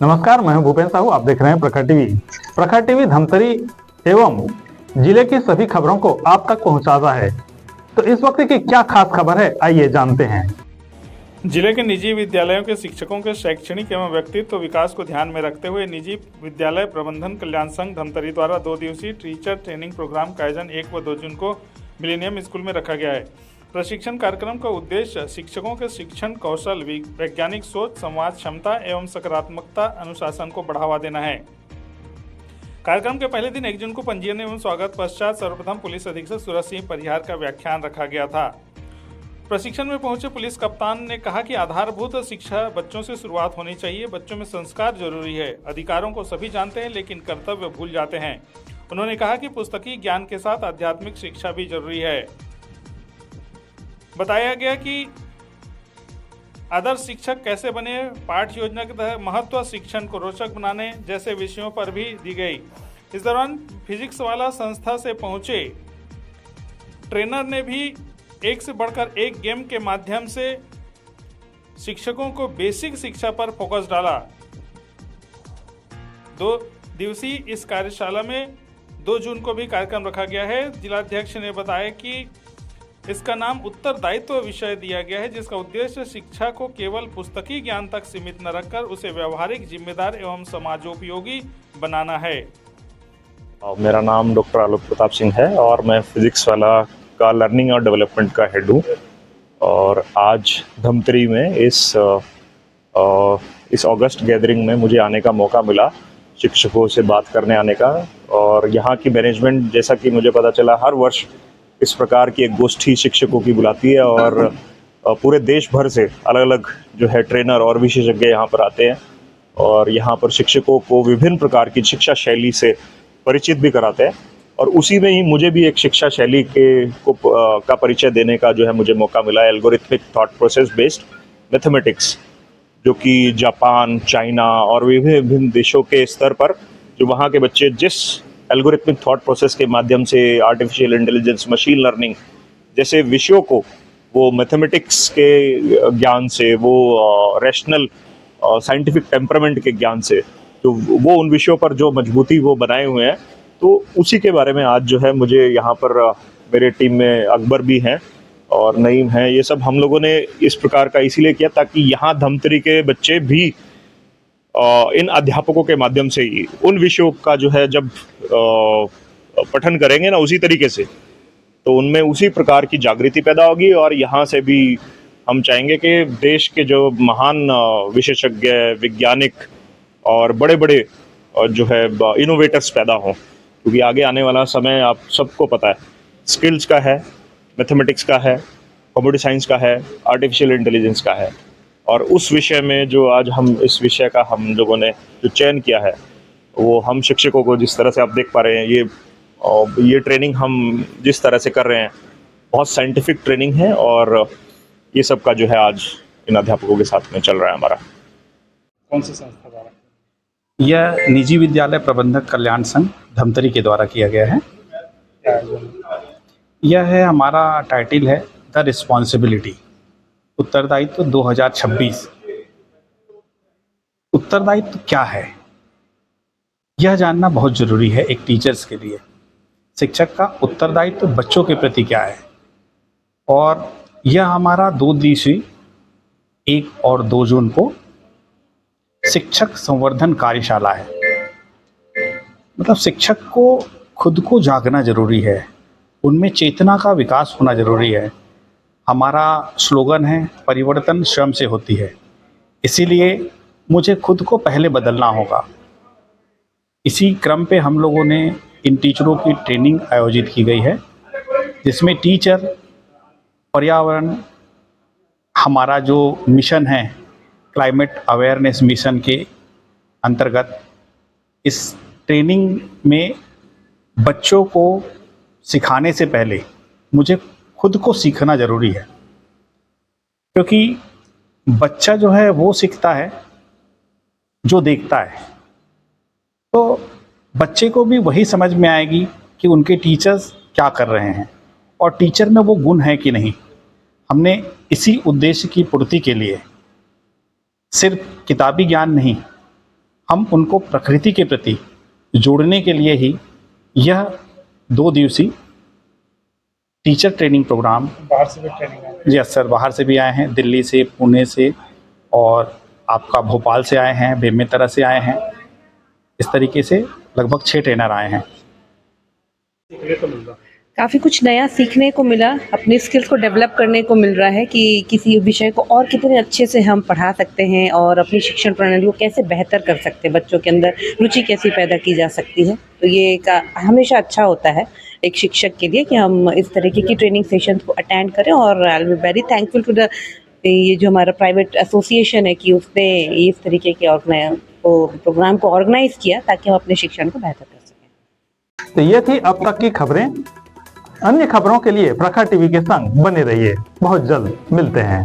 नमस्कार, मैं हूं भूपेन साहू। आप देख रहे हैं प्रखर टीवी। प्रखर टीवी धमतरी एवं जिले की सभी खबरों को आप तक पहुंचाता है। तो इस वक्त की क्या खास खबर है, आइए जानते हैं। जिले के निजी विद्यालयों के शिक्षकों के शैक्षणिक एवं व्यक्तित्व विकास को ध्यान में रखते हुए निजी विद्यालय प्रबंधन कल्याण संघ धमतरी द्वारा 2 दिवसीय टीचर ट्रेनिंग प्रोग्राम का आयोजन 1 व 2 जून को मिलेनियम स्कूल में रखा गया है। प्रशिक्षण कार्यक्रम का उद्देश्य शिक्षकों के शिक्षण कौशल, वैज्ञानिक सोच, संवाद क्षमता एवं सकारात्मकता अनुशासन को बढ़ावा देना है। कार्यक्रम के पहले दिन 1 जून को पंजीयन एवं स्वागत पश्चात सर्वप्रथम पुलिस अधीक्षक सूरज सिंह परिहार का व्याख्यान रखा गया था। प्रशिक्षण में पहुंचे पुलिस कप्तान ने कहा कि आधारभूत शिक्षा बच्चों से शुरुआत होनी चाहिए। बच्चों में संस्कार जरूरी है। अधिकारों को सभी जानते हैं लेकिन कर्तव्य भूल जाते हैं। उन्होंने कहा कि पुस्तकीय ज्ञान के साथ आध्यात्मिक शिक्षा भी जरूरी है। बताया गया कि आदर्श शिक्षक कैसे बने, पाठ योजना के तहत महत्व, शिक्षण को रोचक बनाने जैसे विषयों पर भी दी गई। इस दौरान फिजिक्स वाला संस्था से पहुंचे ट्रेनर ने भी एक से बढ़कर एक गेम के माध्यम से शिक्षकों को बेसिक शिक्षा पर फोकस डाला। 2 दिवसीय इस कार्यशाला में 2 जून को भी कार्यक्रम रखा गया है। जिलाध्यक्ष ने बताया कि इसका नाम उत्तरदायित्व विषय दिया गया है, जिसका उद्देश्य शिक्षा को केवल पुस्तकीय ज्ञान तक सीमित न रखकर उसे व्यवहारिक, जिम्मेदार एवं समाजोपयोगी बनाना है। मेरा नाम डॉक्टर आलोक प्रताप सिंह है और मैं फिजिक्स वाला का लर्निंग और डेवलपमेंट का हेड हूँ। और आज धमतरी में इस अगस्त गैदरिंग में मुझे आने का मौका मिला, शिक्षकों से बात करने आने का। और यहाँ की मैनेजमेंट, जैसा कि मुझे पता चला, हर वर्ष इस प्रकार की एक गोष्ठी शिक्षकों की बुलाती है और पूरे देश भर से अलग अलग जो है ट्रेनर और विशेषज्ञ यहाँ पर आते हैं और यहाँ पर शिक्षकों को विभिन्न प्रकार की शिक्षा शैली से परिचित भी कराते हैं। और उसी में ही मुझे भी एक शिक्षा शैली का परिचय देने का जो है मुझे मौका मिला, algorithmic thought process based mathematics, जो कि जापान, चाइना और विभिन्न देशों के स्तर पर जो वहाँ के बच्चे जिस एल्गोरिथमिक थॉट प्रोसेस के माध्यम से आर्टिफिशियल इंटेलिजेंस, मशीन लर्निंग जैसे विषयों को वो मैथमेटिक्स के ज्ञान से, वो रैशनल साइंटिफिक टेम्परामेंट के ज्ञान से, तो वो उन विषयों पर जो मजबूती वो बनाए हुए हैं, तो उसी के बारे में आज जो है मुझे यहाँ पर मेरे टीम में अकबर भी हैं और नईम हैं। ये सब हम लोगों ने इस प्रकार का इसीलिए किया ताकि यहाँ धमतरी के बच्चे भी इन अध्यापकों के माध्यम से ही उन विषयों का जो है जब पठन करेंगे ना उसी तरीके से, तो उनमें उसी प्रकार की जागृति पैदा होगी। और यहाँ से भी हम चाहेंगे कि देश के जो महान विशेषज्ञ, वैज्ञानिक और बड़े बड़े जो है इनोवेटर्स पैदा हों, क्योंकि आगे आने वाला समय आप सबको पता है स्किल्स का है, मैथमेटिक्स का है, कंप्यूटर साइंस का है, आर्टिफिशियल इंटेलिजेंस का है। और उस विषय में जो आज हम इस विषय का हम लोगों ने जो चयन किया है, वो हम शिक्षकों को जिस तरह से आप देख पा रहे हैं, ये ट्रेनिंग हम जिस तरह से कर रहे हैं, बहुत साइंटिफिक ट्रेनिंग है। और ये सब का जो है आज इन अध्यापकों के साथ में चल रहा है हमारा। कौन सी संस्था द्वारा? यह निजी विद्यालय प्रबंधक कल्याण संघ धमतरी के द्वारा किया गया है। यह है, हमारा टाइटल है द रिस्पॉन्सिबिलिटी, उत्तरदायित्व 2026। उत्तरदायित्व क्या है, यह जानना बहुत जरूरी है एक टीचर्स के लिए। शिक्षक का उत्तरदायित्व बच्चों के प्रति क्या है, और यह हमारा 2 दिवसीय 1 और 2 जून को शिक्षक संवर्धन कार्यशाला है। मतलब शिक्षक को खुद को जागना जरूरी है, उनमें चेतना का विकास होना जरूरी है। हमारा स्लोगन है, परिवर्तन स्वयं से होती है। इसीलिए मुझे खुद को पहले बदलना होगा। इसी क्रम पे हम लोगों ने इन टीचरों की ट्रेनिंग आयोजित की गई है, जिसमें टीचर, पर्यावरण, हमारा जो मिशन है क्लाइमेट अवेयरनेस मिशन के अंतर्गत, इस ट्रेनिंग में बच्चों को सिखाने से पहले मुझे खुद को सीखना ज़रूरी है, क्योंकि बच्चा जो है वो सीखता है जो देखता है। तो बच्चे को भी वही समझ में आएगी कि उनके टीचर्स क्या कर रहे हैं और टीचर में वो गुण है कि नहीं। हमने इसी उद्देश्य की पूर्ति के लिए सिर्फ किताबी ज्ञान नहीं, हम उनको प्रकृति के प्रति जोड़ने के लिए ही यह 2 दिवसीय टीचर ट्रेनिंग प्रोग्राम, बाहर से भी ट्रेनिंग है। यस सर, बाहर से भी आए हैं, दिल्ली से, पुणे से और आपका भोपाल से आए हैं, बेमेतरा से आए हैं। इस तरीके से लगभग 6 ट्रेनर आए हैं। काफ़ी कुछ नया सीखने को मिला, अपनी स्किल्स को डेवलप करने को मिल रहा है कि किसी विषय को और कितने अच्छे से हम पढ़ा सकते हैं और अपनी शिक्षण प्रणाली को कैसे बेहतर कर सकते हैं, बच्चों के अंदर रुचि कैसी पैदा की जा सकती है। तो ये एक हमेशा अच्छा होता है एक शिक्षक के लिए कि हम इस तरीके की ट्रेनिंग सेशंस को अटेंड करें। और I will be very thankful to the ये जो हमारा प्राइवेट एसोसिएशन है कि उसने इस तरीके के प्रोग्राम को ऑर्गेनाइज किया ताकि हम अपने शिक्षण को बेहतर कर सकें। तो ये थी अब तक की खबरें। अन्य खबरों के लिए प्रखर टीवी के संग बने रहिए। बहुत जल्द मिलते हैं।